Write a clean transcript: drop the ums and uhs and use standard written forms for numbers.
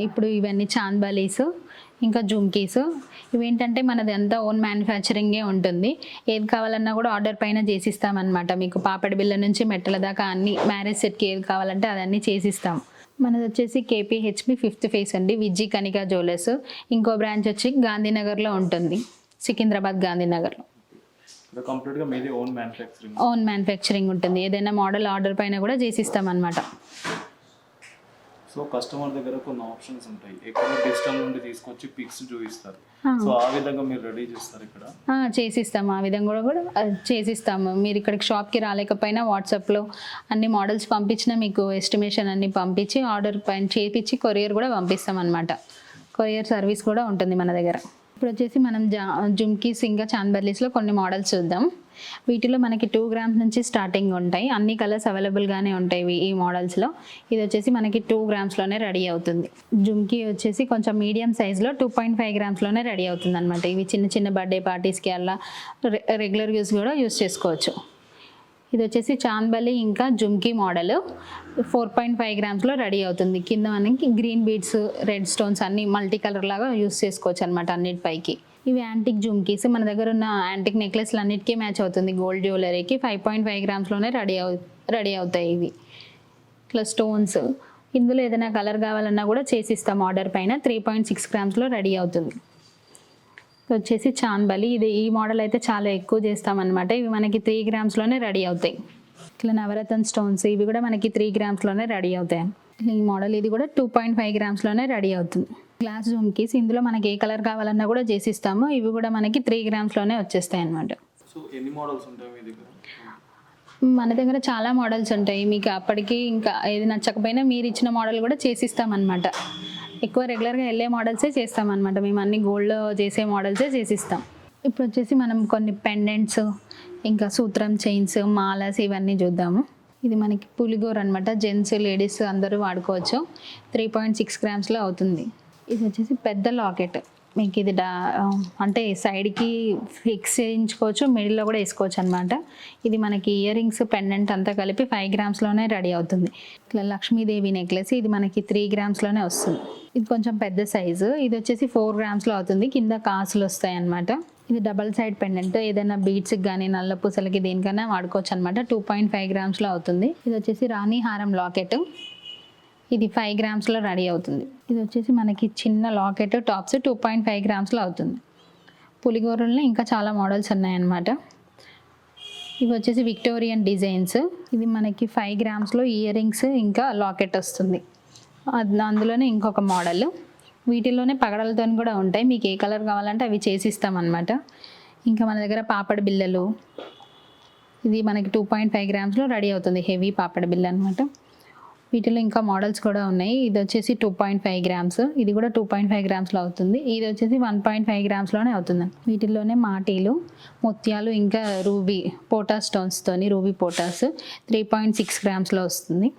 ఇప్పుడు ఇవన్నీ చాంద్బాలీస్, ఇంకా జుమ్కీస్. ఇవేంటంటే మనది అంతా ఓన్ మ్యానుఫ్యాక్చరింగే ఉంటుంది. ఏది కావాలన్నా కూడా ఆర్డర్ పైన చేసిస్తామన్నమాట. మీకు పాపడి బిళ్ళ నుంచి మెట్టల దాకా అన్ని మ్యారేజ్ సెట్కి ఏది కావాలంటే అదన్నీ చేసిస్తాం. మనది వచ్చేసి కేపీహెచ్బి 5th ఫేస్ అండి, విజీ కనికా జ్యువెలర్స్. ఇంకో బ్రాంచ్ వచ్చి గాంధీనగర్లో ఉంటుంది, సికింద్రాబాద్ గాంధీనగర్లో. ఓన్ మ్యానుఫ్యాక్చరింగ్ ఉంటుంది. ఏదైనా మోడల్ ఆర్డర్ పైన కూడా చేసిస్తాం అన్నమాట. సో కస్టమర్ దగ్గర కొన్ని ఆప్షన్స్ ఉంటాయి, ఎక్కువ డిజిటల్ నుండి తీసుకొచ్చి పిక్స్ చూపిస్తారు. సో ఆ విధంగా మీరు రెడీ చేస్తారు ఇక్కడ? చేసిస్తాము, ఆ విధంగా కూడా చేసిస్తాము. మీరు ఇక్కడికి షాప్కి రాలేకపోయినా వాట్సాప్లో అన్ని మోడల్స్ పంపించినా మీకు ఎస్టిమేషన్ అన్ని పంపించి ఆర్డర్ పైన చేపించి కొరియర్ కూడా పంపిస్తాం అన్నమాట. కొరియర్ సర్వీస్ కూడా ఉంటుంది మన దగ్గర. ఇప్పుడు వచ్చేసి మనం జుమ్కీస్ ఇంకా చాంద్బర్లీస్లో కొన్ని మోడల్స్ చూద్దాం. వీటిలో మనకి 2 grams నుంచి స్టార్టింగ్ ఉంటాయి. అన్ని కలర్స్ అవైలబుల్గానే ఉంటాయి ఈ మోడల్స్లో. ఇది వచ్చేసి మనకి 2 grams-లోనే రెడీ అవుతుంది. జుమ్కీ వచ్చేసి కొంచెం మీడియం సైజులో 2.5 grams-లోనే రెడీ అవుతుంది అనమాట. ఇవి చిన్న చిన్న బర్త్డే పార్టీస్కి అలా రెగ్యులర్ యూస్ కూడా యూస్ చేసుకోవచ్చు. ఇది వచ్చేసి చాంద్బలి ఇంకా జుమ్కీ మోడల్ 4.5 grams-లో రెడీ అవుతుంది. కింద మనకి గ్రీన్ బీడ్స్, రెడ్ స్టోన్స్ అన్ని మల్టీ కలర్ లాగా యూస్ చేసుకోవచ్చు అనమాట అన్నిటిపైకి. ఇవి యాంటిక్ జుమ్కీస్, మన దగ్గర ఉన్న యాంటిక్ నెక్లెస్లు అన్నిటికీ మ్యాచ్ అవుతుంది. గోల్డ్ జ్యువెలరీకి 5.5 grams-లోనే రెడీ అవుతాయి ఇవి. ఇట్లా స్టోన్స్, ఇందులో ఏదైనా కలర్ కావాలన్నా కూడా చేసిస్తాం ఆర్డర్ పైన. 3.6 grams-లో రెడీ అవుతుంది. వచ్చేసి చాంద్బలి, ఈ మోడల్ అయితే చాలా ఎక్కువ చేస్తామన్నమాట. ఇవి మనకి 3 grams-లోనే రెడీ అవుతాయి. ఇట్లా నవరత్న స్టోన్స్, ఇవి కూడా మనకి 3 grams-లోనే రెడీ అవుతాయి. ఈ మోడల్ ఇది కూడా 2.5 grams-లోనే రెడీ అవుతుంది. గ్లాస్ జుమ్కీస్, ఇందులో మనకి ఏ కలర్ కావాలన్నా కూడా చేసిస్తాము. ఇవి కూడా మనకి 3 grams-లోనే వచ్చేస్తాయి అన్నమాట. సో ఎన్ని మోడల్స్ ఉంటాయి మీ దగ్గర? మన దగ్గర చాలా మోడల్స్ ఉంటాయి. మీకు అప్పటికి ఇంకా ఏది నచ్చకపోయినా మీరు ఇచ్చిన మోడల్ కూడా చేసిస్తామన్నమాట. ఎక్కువ రెగ్యులర్గా వెళ్ళే మోడల్సే చేస్తామన్నమాట. మేము అన్ని గోల్డ్లో చేసే మోడల్సే చేసిస్తాం. ఇప్పుడు వచ్చేసి మనం కొన్ని పెండెంట్స్, ఇంకా సూత్రం చైన్స్, మాలస్ ఇవన్నీ చూద్దాము. ఇది మనకి పులిగోర అనమాట. జెంట్స్, లేడీస్ అందరూ వాడుకోవచ్చు. 3.6 grams-లో అవుతుంది. ఇది వచ్చేసి పెద్ద లాకెట్. మీకు ఇది అంటే సైడ్కి ఫిక్స్ చేయించుకోవచ్చు, మిడిల్లో కూడా వేసుకోవచ్చు అనమాట. ఇది మనకి ఇయర్ రింగ్స్, పెండెంట్ అంతా కలిపి 5 grams-లోనే రెడీ అవుతుంది. ఇట్లా లక్ష్మీదేవి నెక్లెస్, ఇది మనకి 3 grams-లోనే వస్తుంది. ఇది కొంచెం పెద్ద సైజు. ఇది వచ్చేసి 4 grams-లో అవుతుంది. కింద కాసులు వస్తాయి అన్నమాట. ఇది డబల్ సైడ్ పెండెంట్, ఏదైనా బీడ్స్కి కానీ నల్ల పూసలకి దేనికైనా వాడుకోవచ్చు అనమాట. 2.5 grams-లో అవుతుంది. ఇది వచ్చేసి రాణి హారం లాకెట్, ఇది 5 grams-లో రెడీ అవుతుంది. ఇది వచ్చేసి మనకి చిన్న లాకెట్ టాప్స్ 2.5 grams-లో అవుతుంది. పులిగోరల్లో ఇంకా చాలా మోడల్స్ ఉన్నాయన్నమాట. ఇవి వచ్చేసి విక్టోరియన్ డిజైన్స్. ఇది మనకి 5 grams-లో ఇయర్ రింగ్స్ ఇంకా లాకెట్ వస్తుంది. అందులోనే ఇంకొక మోడల్. వీటిలోనే పగడలతో కూడా ఉంటాయి. మీకు ఏ కలర్ కావాలంటే అవి చేసిస్తామన్నమాట. ఇంకా మన దగ్గర పాపడి బిళ్ళలు, ఇది మనకి 2.5 grams-లో రెడీ అవుతుంది. హెవీ పాపడి బిళ్ళ అనమాట. వీటిలో ఇంకా మోడల్స్ కూడా ఉన్నాయి. ఇది వచ్చేసి 2.5 grams, ఇది కూడా 2.5 grams-లో అవుతుంది. ఇది వచ్చేసి 1.5 grams-లోనే అవుతుంది. వీటిల్లోనే మాటీలు, ముత్యాలు, ఇంకా రూబీ పోటా స్టోన్స్తోని రూబీ పోటాస్ 3.6 grams-లో వస్తుంది.